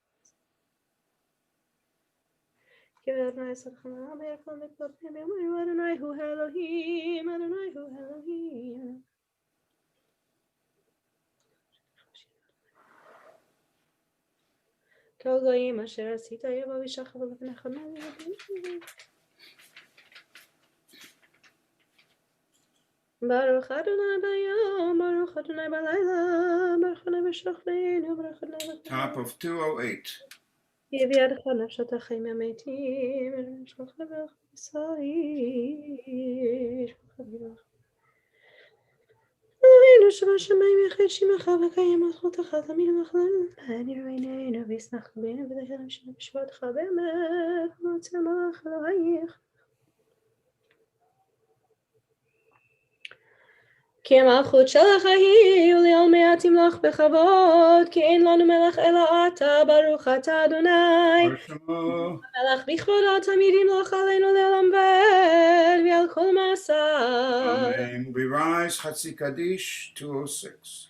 כבוד אדוני סלחם לעם ויקום וכבוד פנים ואמרו אדוני הוא אלוהים אדוני הוא אלוהים כל גויים אשר עשית יבוא וישחררו לפניך ברוך אדוני ביום ברוך אדוני בלילה ברוך אדוני בשוכבנו ברוך אדוני Top of 208. יביא ידך נפשות החיים המתים ושמך ברוך ישראל אלוהינו שבשמיים יחיד שמך וקיים מלכותך תמיד ומחלנו אני ראינו וישמח בנו ודהלם שלנו בשבועתך באמת ומוצא מלאך אלוהיך כי המלכות שלך היא ולעולמי תמלוך בכבוד כי אין לנו מלך אלא אתה ברוך אתה אדוני המלך בכבודו תמיד ימלוך עלינו לעולם ועד ועל כל מעשיו. Amen. We rise Chatzi Kaddish 206.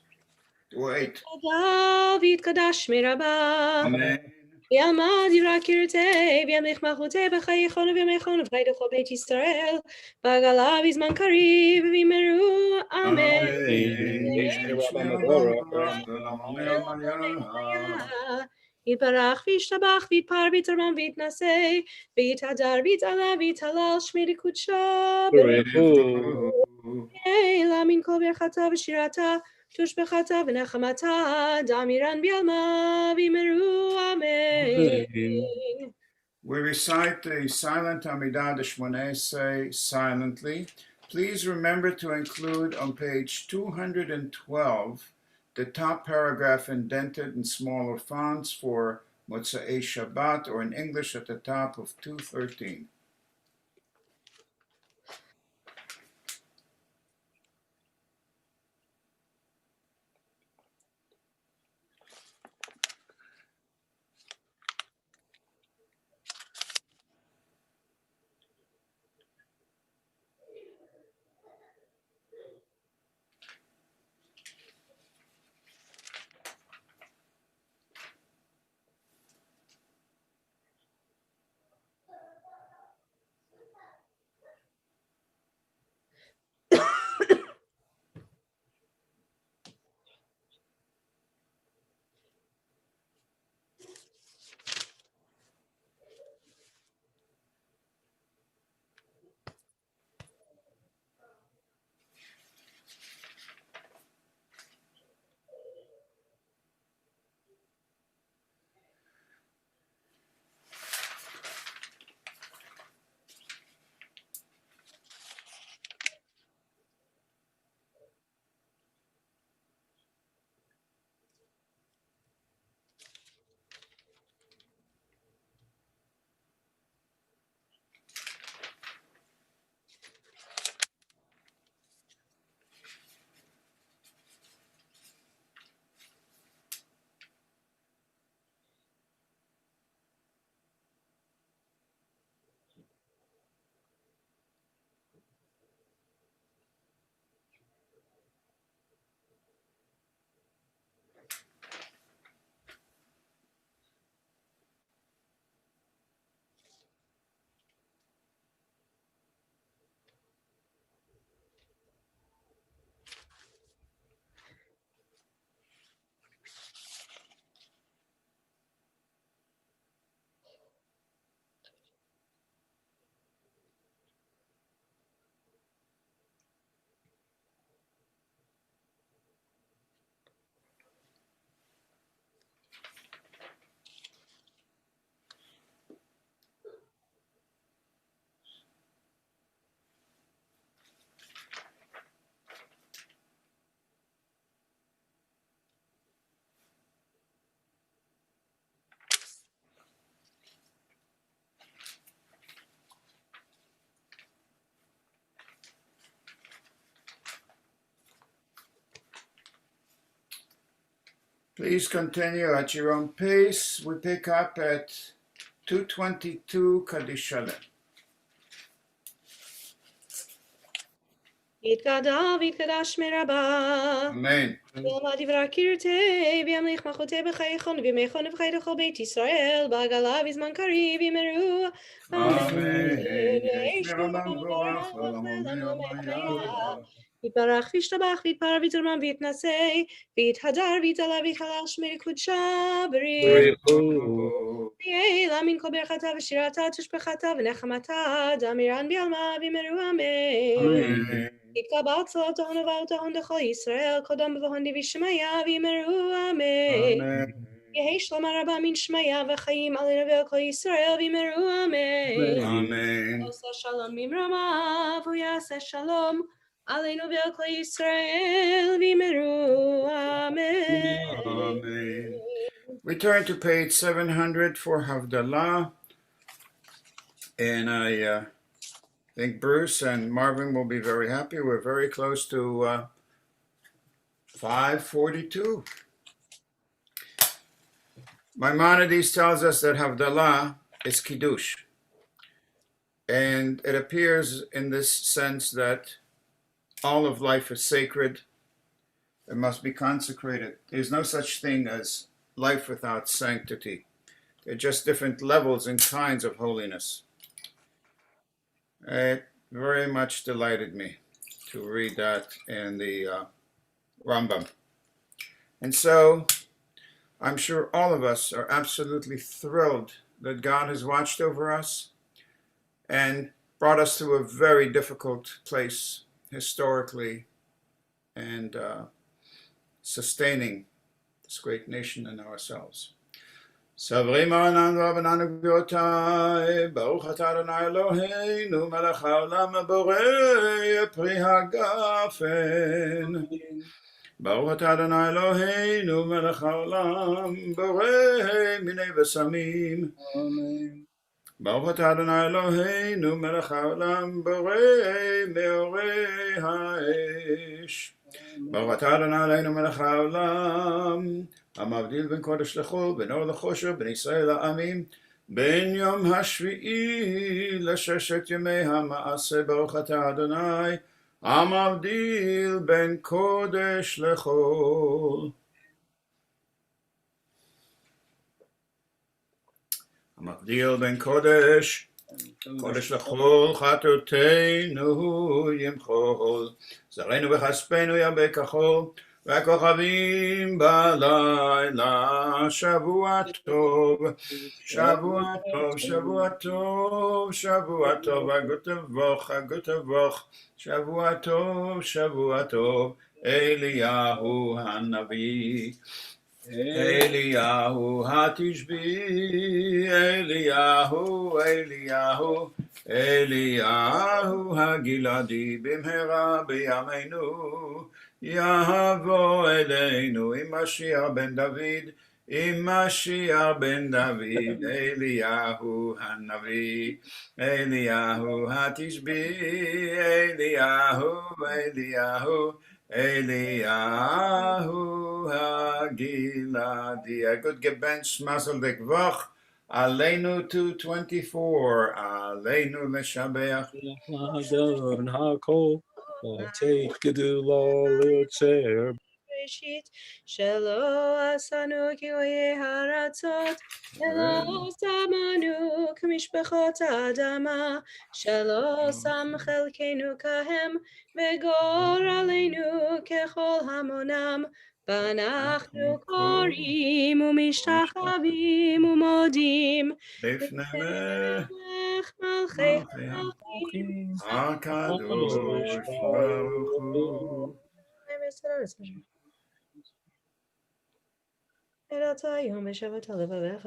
208. תודה ויתקדש מרבה Amen. ויעמד דברי קראתי וימליך מלכותי בחייכון ובימיכון ובחיי כל בית ישראל בעגלה בזמן קריב ויאמרו אמן. יתברך וישתבח ויתפאר ויתרומם ויתנשא ויתהדר ויתעלה ויתהלל שמי לקודשו אלא מן כל ברכתה ושירתה תושבחתה ונחמתה דאמירן בעלמא ויאמרו אמן. We recite the silent Amidah Shmoneh silently. Please remember to include on page 212 the top paragraph indented in smaller fonts for Motzei Shabbat, or in English at the top of 213. Please continue at your own pace. We pick up at 222 Kaddish Shalem. יתגדל ויתקדש מרבה. Amen. ולמד דברי קירתי, וימליך מלכותי בחייכון, וימיכון ובחי לכל בית ישראל, בעגלה בזמן קריב ימרו. Amen. ישמעו מברך לעולם המאה. יתברך וישתבח ויתפאר ויתרומם ויתנשא, ויתהדר ויתעלה ויחלש מקודשה בריחו. יהי לה מן כל ברכתה ושירתה תשבחתה ונחמתה, דמירן בעלמה וימרו אמן. יתקבל צלעות ההון ובאות ההון לכל ישראל, קודם ובהון דיבי שמיה וימרו אמן. יהי שלום הרבה מן שמיה וחיים עלינו ועל כל ישראל וימרו אמן. Amen. עושה שלום ממרומיו, הוא יעשה שלום עלינו ועל כל ישראל וימרו אמן. Amen. We turn to page 700 for Havdalah, and I think Bruce and Marvin will be very happy. We're very close to 542. Maimonides tells us that Havdalah is Kiddush, and it appears in this sense that all of life is sacred. It must be consecrated. There's no such thing as life without sanctity. They're just different levels and kinds of holiness. It very much delighted me to read that in the Rambam. And so I'm sure all of us are absolutely thrilled that God has watched over us and brought us to a very difficult place historically and sustaining this great nation and ourselves. Sabrim anan v'avananu gvotai, Baruch atah Adonai Eloheinu, melech haolam borei pri hagafen. ברוך אתה אדוני אלוהינו מלך העולם בורא מיני ושמים. Amen. ברוך אתה אדוני אלוהינו מלך העולם בורא מאורי האש. ברוך אתה אדוני אלוהינו מלך העולם המבדיל בין קודש לחול בין אור לחושך בין ישראל לעמים בין יום השביעי לששת ימי המעשה. ברוך אתה אדוני המבדיל בין קודש לחול. המבדיל בין קודש לחול חטאותינו ימחול. זרענו וכספנו ירבה כחול והכוכבים בלילה. שבוע טוב, שבוע טוב, שבוע טוב, שבוע טוב, הגות אבוך, שבוע טוב, שבוע טוב, אליהו הנביא. אליהו התשבי, אליהו הגלעדי במהרה בימינו יבוא אלינו עם משיח בן דוד, אליהו הנביא, אליהו התשבי, אליהו הגלעדי. A good gebench mazel dekvach. עלינו 224. עלינו לשבח. Adon hakol. Take gedula liotzer. ראשית שלא עשנו כאויי הארצות, אלא שמנו כמשפחות האדמה, שלא שם חלקנו כהם, וגורלנו ככל המונם. ואנחנו קוראים ומשתחווים ומודים לפני מלכי המלכים הקדוש ברוך הוא. אתה יום ושבת לבביך,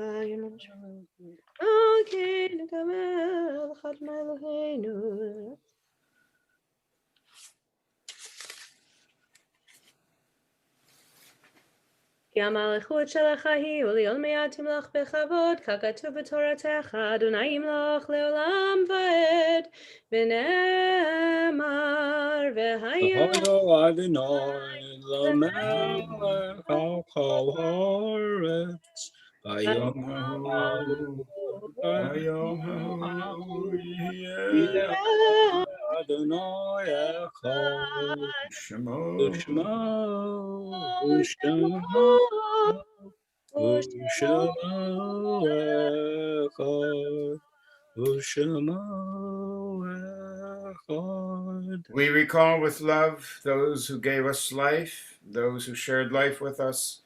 אוקיי, נקבל חד מאלוהינו. כי המלכות שלך היא ולעולמי תמלך בכבוד, ככתוב בתורתך, אדוני ימלוך לעולם ועד, ונאמר והיה Adonai למלך על כל הארץ. היום ההוא יהיה אדוני אחד שמו We recall with love those who gave us life, those who shared life with us,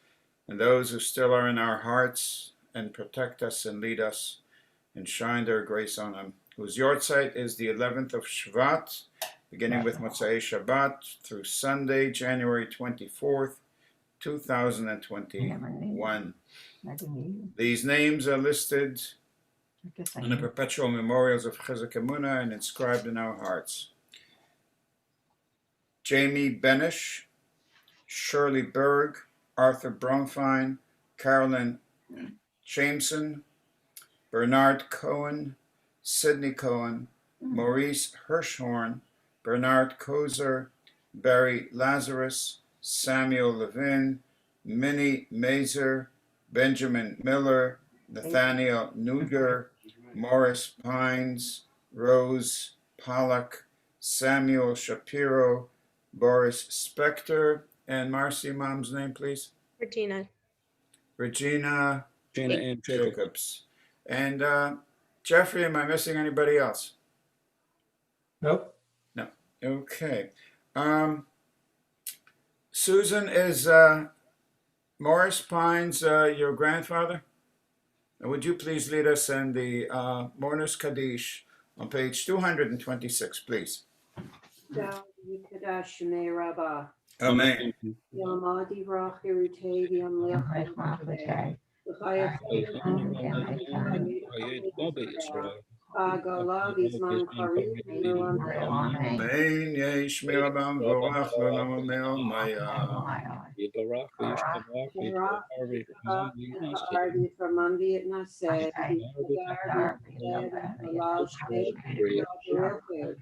and those who still are in our hearts and protect us and lead us and shine their grace on them, whose yortzeit is the 11th of Shvat, beginning with Motzei Shabbat through Sunday, January 24th, 2021. These names are listed in the perpetual memorials of Chizuk Amuno and inscribed in our hearts. Jamie Benish, Shirley Berg, Arthur Bromfine, Carolyn Jameson, Bernard Cohen, Sidney Cohen, Maurice Hirschhorn, Bernard Kozer, Barry Lazarus, Samuel Levin, Minnie Mazer, Benjamin Miller, Nathaniel Nuger, Morris Pines, Rose Pollack, Samuel Shapiro, Boris Spector, and Marcy, Mom's name, please? Regina and Jacobs. And Jeffrey, am I missing anybody else? Nope. No. Okay. Susan, is Morris Pines your grandfather? And would you please lead us in the Mourner's Kaddish on page 226, please? Amen. Amen. Yeh shmira b'amvorach l'olam ve'omaya. Yibarach v'yishtabach v'yitzohar v'yifnai v'yinaseh.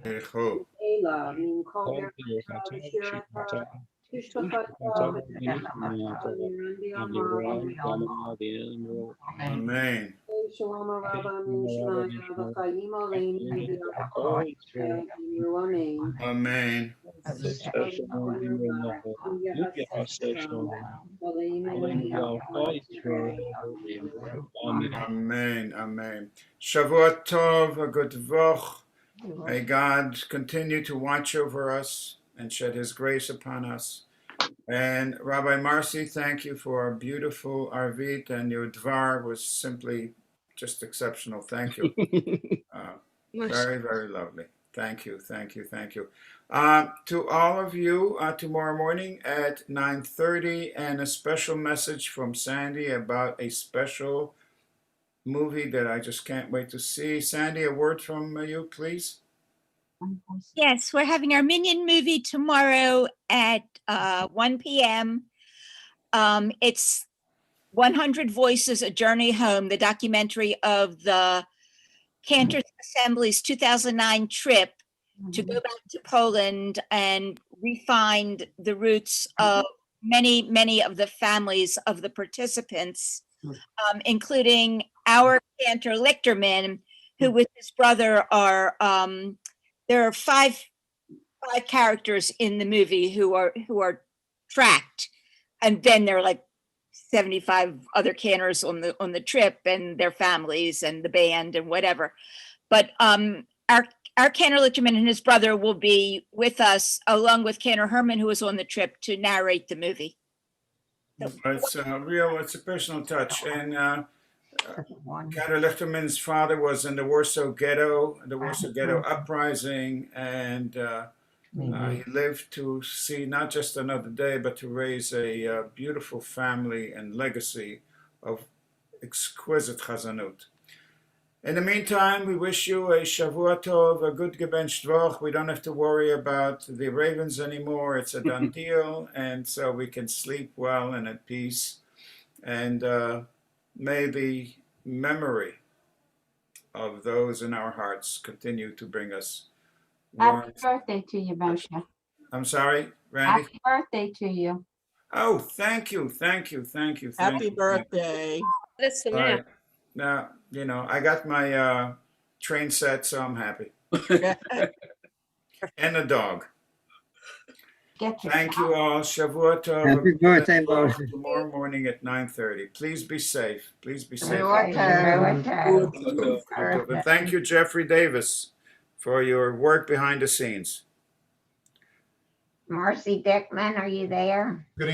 Echo. Amen. Amen. Amen. Amen. Shavuot Tov, a good vach. May God continue to watch over us and shed his grace upon us. And Rabbi Marcy, thank you for a beautiful Arvit, and your Dvar was simply just exceptional. Thank you. Very, very lovely. Thank you, thank you, thank you. To all of you, tomorrow morning at 9:30, and a special message from Sandy about a special movie that I just can't wait to see. Sandy, a word from you, please. Yes, we're having our Minion movie tomorrow at 1 p.m. It's 100 Voices, A Journey Home, the documentary of the Cantor's Assembly's 2009 trip to go back to Poland and re-find the roots of many, many of the families of the participants, including our Cantor Lichterman, who with his brother are, there are five characters in the movie who are tracked, and then there are like 75 other canners on the trip and their families and the band and whatever. But our canner Lichterman and his brother will be with us along with Cantor Herman, who was on the trip, to narrate the movie. It's it's a personal touch. And Cantor Lichterman's father was in the Warsaw Ghetto uprising, and he lived to see not just another day, but to raise a beautiful family and legacy of exquisite chazanut. In the meantime, we wish you a Shavua Tov, a good gebencht Woch. We don't have to worry about the Ravens anymore. It's a done deal, and so we can sleep well and at peace. And may the memory of those in our hearts continue to bring us warmth. Happy birthday to you, Moshe. I'm sorry, Randy? Happy birthday to you. Oh, thank you. Happy birthday. Listen, Right. Now, I got my train set, so I'm happy. And a dog. Thank you all. Shavua Tov. Happy birthday, Moshe. Tomorrow morning at 9:30. Please be safe. Please be safe. And thank you, Jeffrey Davis, for your work behind the scenes. Marcy Dickman, are you there? Good